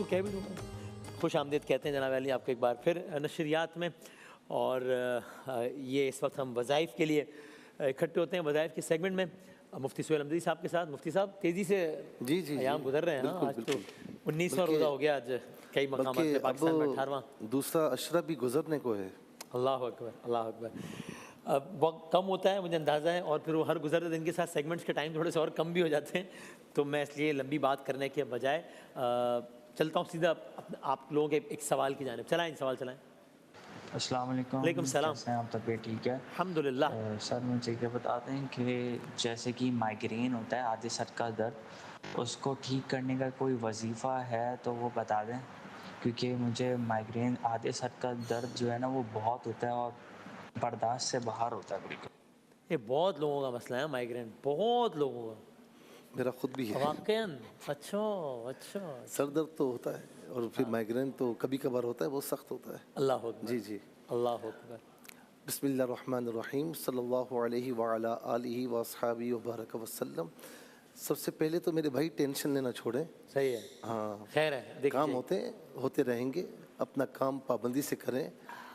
کہہ بھی دوں گا. خوش آمدید کہتے ہیں جناب علی آپ کو ایک بار پھر نشریات میں. اور یہ اس وقت ہم وظائف کے لیے اکٹھے ہوتے ہیں وظائف کے سیگمنٹ میں مفتی سہیل حمدوی صاحب کے ساتھ. مفتی صاحب تیزی سے ایام گزر رہے ہیں. آج تو 19واں روزہ ہو گیا. آج کئی مقامات پہ پاکستان میں 18واں دوسرا اشرا بھی گزرنے کو ہے. اللہ اکبر اللہ اکبر. وقت کم ہوتا ہے مجھے اندازہ ہے, اور پھر وہ ہر گزرتے دن کے ساتھ سیگمنٹس کے ٹائم تھوڑے سے اور کم بھی ہو جاتے ہیں, تو میں اس لیے لمبی بات کرنے کے بجائے چلتا ہوں سیدھا آپ لوگوں کے ایک سوال کی جانب. چلائیں سوال چلائیں. السلام علیکم. وعلیکم السلام. کیسے ہیں آپ؟ طبیعت ٹھیک ہے الحمدللہ. سر مجھے یہ بتا دیں کہ جیسے کہ مائگرین ہوتا ہے آدھے سر کا درد, اس کو ٹھیک کرنے کا کوئی وظیفہ ہے تو وہ بتا دیں, کیونکہ مجھے مائگرین آدھے سر کا درد جو ہے نا وہ بہت ہوتا ہے اور برداشت سے باہر ہوتا ہے بالکل. یہ بہت لوگوں کا مسئلہ ہے مائگرین, بہت لوگوں کا. میرا خود بھی ہے واقعاً. اچھا سر درد تو ہوتا ہے, اور پھر مائگرین تو کبھی کبھار ہوتا ہے, بہت سخت ہوتا ہے. اللہ اکبر. جی اللہ اکبر. بسم اللہ الرحمن الرحیم. صلی اللہ علیہ وعلی آلہ واصحابہ وبارک وسلم. سب سے پہلے تو میرے بھائی ٹینشن لینا چھوڑیں. صحیح ہے. ہاں خیر ہے. کام ہوتے رہیں گے, اپنا کام پابندی سے کریں,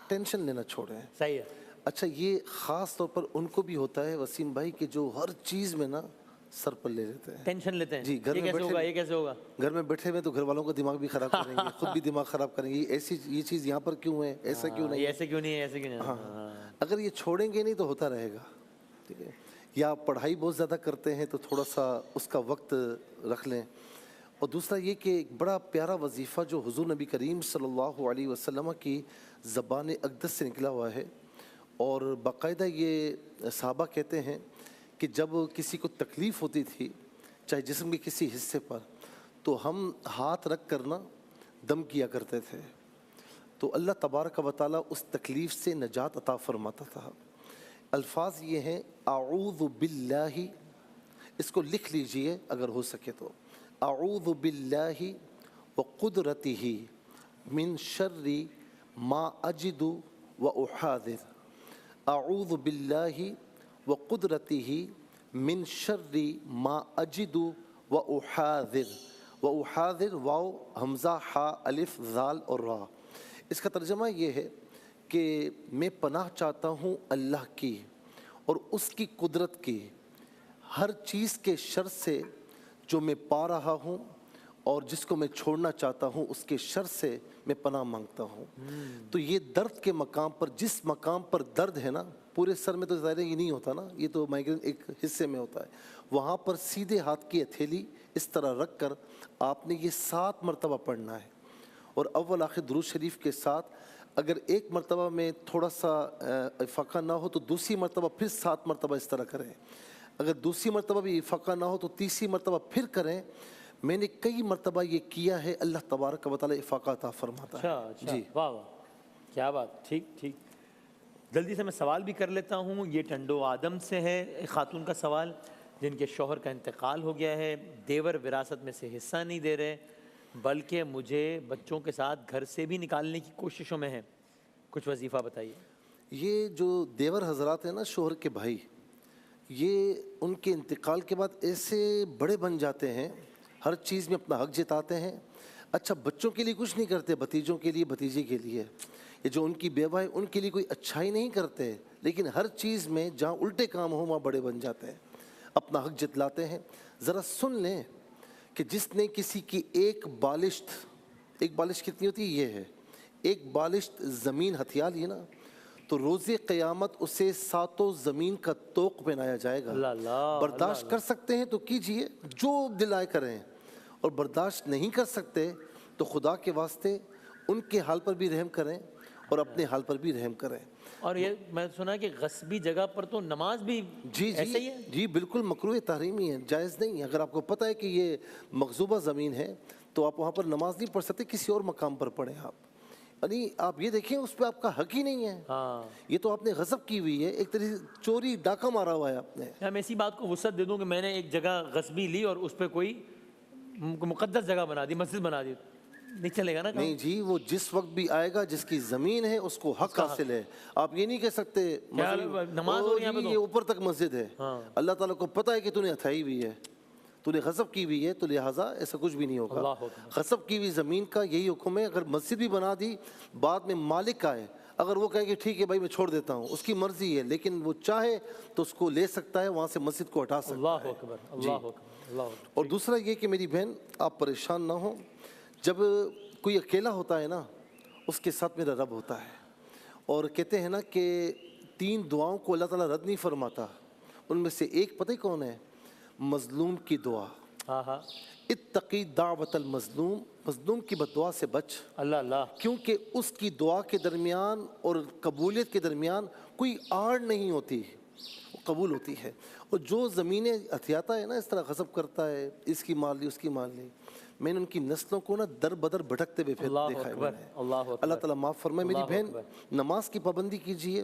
ٹینشن لینا چھوڑیں. صحیح ہے. اچھا یہ خاص طور پر ان کو بھی ہوتا ہے وسیم بھائی کہ جو ہر چیز میں نا سر پر لے لیتے ہیں, ٹینشن لیتے ہیں. جی گھر میں یہ کیسے ہوگا گھر میں بیٹھے ہوئے تو گھر والوں کا دماغ بھی خراب کریں گے, خود بھی دماغ خراب کریں گے. ایسی یہ چیز یہاں پر کیوں ہے, ایسا کیوں نہیں, ایسے کیوں نہیں ہے, ایسے کیوں نہیں. ہاں اگر یہ چھوڑیں گے نہیں تو ہوتا رہے گا. ٹھیک ہے, یا پڑھائی بہت زیادہ کرتے ہیں تو تھوڑا سا اس کا وقت رکھ لیں. اور دوسرا یہ کہ ایک بڑا پیارا وظیفہ جو حضور نبی کریم صلی اللہ علیہ وسلم کی زبان اقدس سے نکلا ہوا ہے, اور باقاعدہ یہ صحابہ کہتے ہیں کہ جب کسی کو تکلیف ہوتی تھی چاہے جسم کے کسی حصے پر, تو ہم ہاتھ رکھ کر نا دم کیا کرتے تھے, تو اللہ تبارک و تعالیٰ اس تکلیف سے نجات عطا فرماتا تھا. الفاظ یہ ہیں اعوذ باللہ, اس کو لکھ لیجئے اگر ہو سکے تو, اعوذ باللہ وقدرتہ من شر ما اجد واحاذر. اعوذ باللہ وقدرتہ من شر ما اجد واحاذر. واحاذر واو حمزہ ہا الف ذال اور را. اس کا ترجمہ یہ ہے کہ میں پناہ چاہتا ہوں اللہ کی اور اس کی قدرت کی, ہر چیز کے شر سے جو میں پا رہا ہوں, اور جس کو میں چھوڑنا چاہتا ہوں اس کے شر سے میں پناہ مانگتا ہوں. تو یہ درد کے مقام پر, جس مقام پر درد ہے نا, پورے سر میں تو ظاہر یہ نہیں ہوتا نا, یہ تو مائگرین ایک حصے میں ہوتا ہے, وہاں پر سیدھے ہاتھ کی ہتھیلی اس طرح رکھ کر آپ نے یہ 7 مرتبہ پڑھنا ہے, اور اول آخر درود شریف کے ساتھ اگر ایک مرتبہ میں تھوڑا سا افاقہ نہ ہو تو دوسری مرتبہ پھر 7 مرتبہ اس طرح کریں. اگر دوسری مرتبہ بھی افاقہ نہ ہو تو تیسری مرتبہ پھر کریں. میں نے کئی مرتبہ یہ کیا ہے, اللہ تبارک و تعالی افاقہ عطا فرماتا ہے. اچھا جی واہ واہ کیا بات. ٹھیک. جلدی سے میں سوال بھی کر لیتا ہوں. یہ ٹنڈو آدم سے ہے, ایک خاتون کا سوال جن کے شوہر کا انتقال ہو گیا ہے, دیور وراثت میں سے حصہ نہیں دے رہے, بلکہ مجھے بچوں کے ساتھ گھر سے بھی نکالنے کی کوششوں میں ہیں, کچھ وظیفہ بتائیے. یہ جو دیور حضرات ہیں نا, شوہر کے بھائی, یہ ان کے انتقال کے بعد ایسے بڑے بن جاتے ہیں, ہر چیز میں اپنا حق جتاتے ہیں. اچھا بچوں کے لیے کچھ نہیں کرتے, بھتیجوں کے لیے بھتیجے کے لیے, یہ جو ان کی بیوہ ہے ان کے لیے کوئی اچھائی نہیں کرتے, لیکن ہر چیز میں جہاں الٹے کام ہوں وہاں بڑے بن جاتے ہیں, اپنا حق جتلاتے ہیں. ذرا سن لیں کہ جس نے کسی کی ایک بالشت کتنی ہوتی ہے, یہ ہے ایک بالشت زمین ہتھیا لی نا, تو روز قیامت اسے 7 زمین کا طوق پہنایا جائے گا. برداشت کر سکتے ہیں تو کیجئے, جو دل آئے کریں, اور برداشت نہیں کر سکتے تو خدا کے واسطے ان کے حال پر بھی رحم کریں اور اپنے حال پر بھی رحم کریں. اور یہ میں سنا کہ غصبی جگہ پر تو نماز بھی ایسا ہی ہے. جی بالکل مکروہ تحریمی ہے, جائز نہیں ہے. اگر آپ کو پتہ ہے کہ یہ مغصوبہ زمین ہے تو آپ وہاں پر نماز نہیں پڑھ سکتے, کسی اور مقام پر پڑھیں آپ. یعنی آپ یہ دیکھیں اس پہ آپ کا حق ہی نہیں ہے. یہ تو آپ نے غصب کی ہوئی ہے, ایک طرح سے چوری ڈاکہ مارا ہوا ہے آپ نے. میں اسی بات کو وسعت دے دوں کہ میں نے ایک جگہ غصبی لی اور اس پہ کوئی مقدس جگہ بنا دی, مسجد بنا دی, نہیں چلے گا نا. نہیں جی, وہ جس وقت بھی آئے گا جس کی زمین ہے اس کو حق حاصل ہے. آپ یہ نہیں کہہ سکتے نماز ہو رہی ہے یہ اوپر تک مسجد ہے, اللہ تعالیٰ کو پتہ ہے کہ تو نے ہتھائی ہوئی ہے, تو نے غصب کی ہوئی ہے تو لہٰذا ایسا کچھ بھی نہیں ہوگا. اللہ اکبر. غصب کی ہوئی زمین کا یہی حکم ہے. اگر مسجد بھی بنا دی بعد میں مالک آئے, اگر وہ کہے کہ ٹھیک ہے بھائی میں چھوڑ دیتا ہوں, اس کی مرضی ہے, لیکن وہ چاہے تو اس کو لے سکتا ہے, وہاں سے مسجد کو ہٹا سکتا اللہ ہے. اکبر, اللہ اکبر, اللہ اکبر. اور دوسرا یہ کہ میری بہن آپ پریشان نہ ہوں, جب کوئی اکیلا ہوتا ہے نا اس کے ساتھ میرا رب ہوتا ہے. اور کہتے ہیں نا کہ 3 دعاؤں کو اللہ تعالیٰ رد نہیں فرماتا, ان میں سے ایک پتہ ہی کون ہے؟ مظلوم کی دعا. ہاں ہاں, اتقی دعوت المظلوم, مظلوم کی بد دعا سے بچ, اللہ اللہ. کیونکہ اس کی دعا کے درمیان اور قبولیت کے درمیان کوئی آڑ نہیں ہوتی, وہ قبول ہوتی ہے. اور جو زمینیں ہتھیاتا ہے نا, اس طرح غصب کرتا ہے, اس کی مال لی اس کی مال لی, میں نے ان کی نسلوں کو نا در بدر بھٹکتے ہوئے پھر اللہ دیکھا ہے. اکبر, اللہ اکبر. اللہ تعالیٰ معاف فرمائے. میری اللہ بہن اکبر. نماز کی پابندی کیجئے.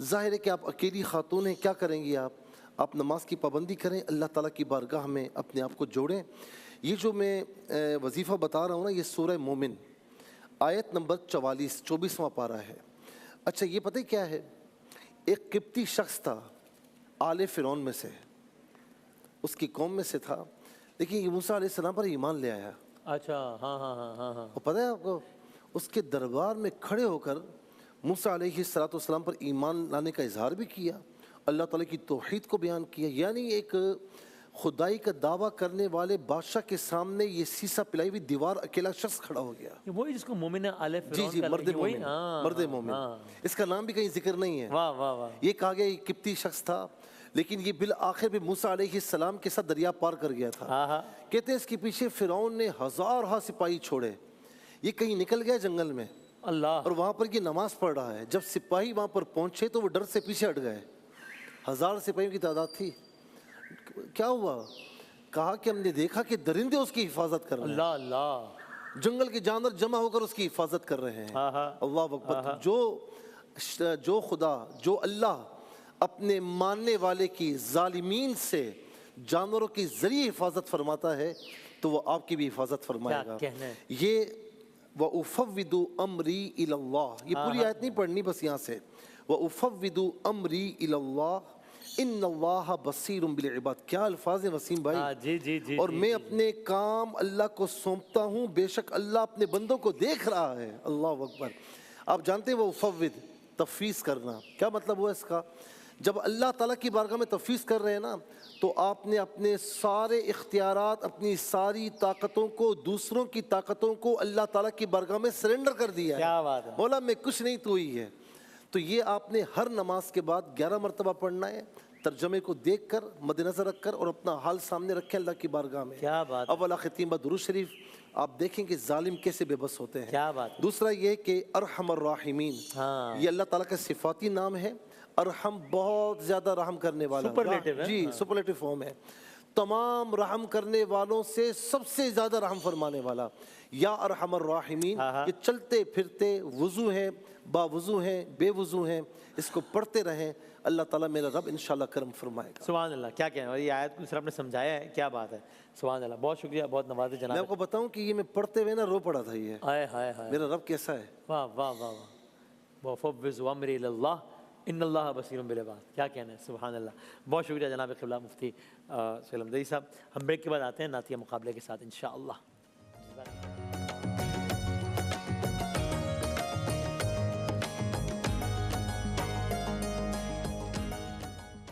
ظاہر ہے کہ آپ اکیلی خاتون ہیں, کیا کریں گی آپ نماز کی پابندی کریں, اللہ تعالیٰ کی بارگاہ میں اپنے آپ کو جوڑیں. یہ جو میں وظیفہ بتا رہا ہوں نا, یہ سورہ مومن آیت نمبر 44 24واں پارہ ہے. اچھا یہ پتہ کیا ہے, ایک قبطی شخص تھا آل فرعون میں سے, اس کی قوم میں سے تھا, لیکن یہ موسیٰ علیہ السلام پر ایمان لے آیا. اچھا, ہاں ہاں ہاں ہاں ہاں. اور پتہ ہے آپ کو, اس کے دربار میں کھڑے ہو کر موسیٰ علیہ السلام پر ایمان لانے کا اظہار بھی کیا, اللہ تعالیٰ کی توحید کو بیان کیا. یعنی ایک خدائی کا دعویٰ کرنے والے بادشاہ کے سامنے یہ سیسا پلائی ہوئی دیوار اکیلا شخص کھڑا ہو گیا. یہ وہی جس کو مومن آل جی فرعون جی, کا مرد یہ وہی؟ مومن, ہاں, مرد ہاں, مومن. ہاں. اس کا نام بھی کہیں ذکر نہیں ہے. واہ واہ واہ. یہ کہا گیا یہ قبطی شخص تھا, لیکن یہ بالآخر بھی موسیٰ علیہ السلام کے ساتھ دریا پار کر گیا تھا. ہاں ہاں. کہتے ہیں اس کے پیچھے فرعون نے 1000 سپاہی چھوڑے, یہ کہیں نکل گیا جنگل میں, اللہ. اور وہاں پر یہ نماز پڑھ رہا ہے. جب سپاہی وہاں پر پہنچے تو وہ ڈر سے پیچھے ہٹ گئے. 1000 سپاہیوں کی تعداد تھی. کیا ہوا؟ کہا کہ ہم نے دیکھا کہ درندے اس کی حفاظت کر رہے ہیں, اللہ اللہ. جنگل کے جانور جمع ہو کر اس کی حفاظت کر رہے ہیں. ہاں ہاں. اللہ اکبر. جو خدا, جو اللہ اپنے ماننے والے کی ظالمین سے جانوروں کی ذریعے حفاظت فرماتا ہے تو وہ آپ کی بھی حفاظت فرمائے گا. کیا کہنا ہے؟ یہ وَأُفَوِّضُ أَمْرِي إِلَى اللَّهِ, یہ پوری آیت نہیں پڑھنی, بس یہاں سے وَأُفَوِّضُ أَمْرِي إِلَى اللَّهِ إِنَّ اللَّهَ بَصِيرٌ بِالْعِبَادِ. کیا الفاظ ہیں وسیم بھائی. جی جی جی. اور میں اپنے کام اللہ کو سونپتا ہوں, بے شک اللہ اپنے بندوں کو دیکھ رہا ہے. اللہ اکبر. آپ جانتے ہیں وہ افوض, تفویض کرنا, کیا مطلب ہوا اس کا؟ جب اللہ تعالیٰ کی بارگاہ میں تفویض کر رہے ہیں نا, تو آپ نے اپنے سارے اختیارات, اپنی ساری طاقتوں کو, دوسروں کی طاقتوں کو اللہ تعالیٰ کی بارگاہ میں سرنڈر کر دیا ہے. کیا بات ہے. مولا میں کچھ نہیں, تو ہی ہے. تو یہ آپ نے ہر نماز کے بعد 11 مرتبہ پڑھنا ہے, ترجمے کو دیکھ کر, مد نظر رکھ کر, اور اپنا حال سامنے رکھیں اللہ کی بارگاہ میں. کیا بات ہے. اولا ختیمہ درود شریف. آپ دیکھیں کہ ظالم کیسے بے بس ہوتے ہیں. کیا بات ہے. دوسرا یہ کہ ارحم الراحمین, ہاں. یہ اللہ تعالیٰ کا صفاتی نام ہے. ارحم بہت زیادہ رحم کرنے والا. سپرلیٹو ہے. جی, سپرلیٹو فارم ہے. تمام رحم کرنے والوں سے سب سے زیادہ رحم فرمانے والا. یا ارحم الراحمین, یہ چلتے پھرتے وضو ہیں, با وضو ہیں, بے وضو ہیں, اس کو پڑھتے رہیں, اللہ تعالیٰ میرا رب انشاءاللہ کرم فرمائے گا. سبحان اللہ. کیا کہنا ہے, یہ آیت کو صرف نے سمجھایا ہے, کیا بات ہے. سبحان اللہ, بہت شکریہ, بہت نوازے میں جناب. آپ کو بتاؤں کہ یہ میں پڑھتے ہوئے نا رو پڑا تھا. یہ ہائے ہائے ہائے. میرا رب کیسا ہے. واہ واہ واہ واہ. وَفَوِّضْ أَمْرِي إِلَى اللَّهِ إِنَّ اللَّهَ بَصِيرٌ بِالْعِبَادِ. کیا کہنا ہے. سبحان اللہ. بہت شکریہ جناب قبلہ مفتی سلیم دئی صاحب. ہم بریک کے بعد آتے ہیں نعتیہ مقابلے کے ساتھ انشاءاللہ.